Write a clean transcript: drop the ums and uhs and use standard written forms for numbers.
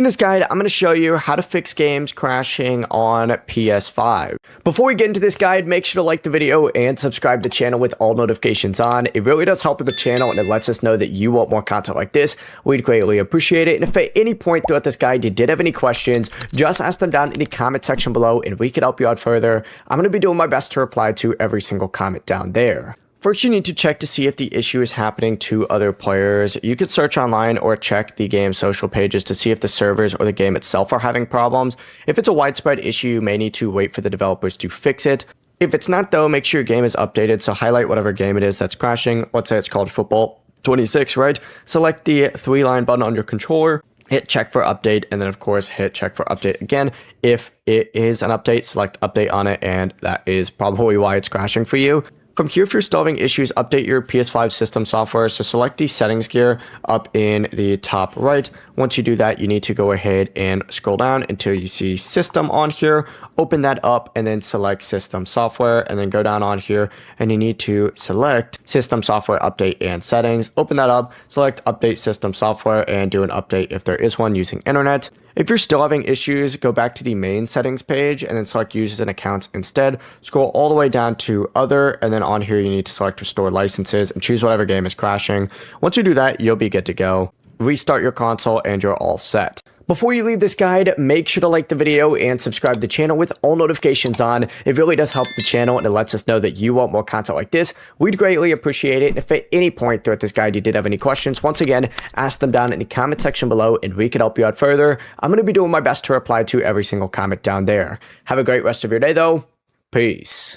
In this guide, I'm going to show you how to fix games crashing on PS5. Before we get into this guide, make sure to like the video and subscribe to the channel with all notifications on. It really does help with the channel and it lets us know that you want more content like this. We'd greatly appreciate it. And if at any point throughout this guide you did have any questions, just ask them down in the comment section below and we could help you out further. I'm going to be doing my best to reply to every single comment down there. First, you need to check to see if the issue is happening to other players. You could search online or check the game's social pages to see if the servers or the game itself are having problems. If it's a widespread issue, you may need to wait for the developers to fix it. If it's not though, make sure your game is updated, so highlight whatever game it is that's crashing. Let's say it's called Football 26, right? Select the 3-line button on your controller, hit check for update, and then of course hit check for update again. If it is an update, select update on it, and that is probably why it's crashing for you. From here, if you're still having issues, update your PS5 system software. So select the settings gear up in the top right. Once you do that, you need to go ahead and scroll down until you see system on here. Open that up and then select system software, and then go down on here and you need to select system software update and settings. Open that up, select update system software, and do an update if there is one using internet. If you're still having issues, go back to the main settings page and then select users and accounts instead. Scroll all the way down to other, and then on here you need to select restore licenses and choose whatever game is crashing. Once you do that, you'll be good to go. Restart your console and you're all set. Before you leave this guide, make sure to like the video and subscribe to the channel with all notifications on. It really does help the channel and it lets us know that you want more content like this. We'd greatly appreciate it. And if at any point throughout this guide you did have any questions, once again, ask them down in the comment section below and we can help you out further. I'm going to be doing my best to reply to every single comment down there. Have a great rest of your day though. Peace.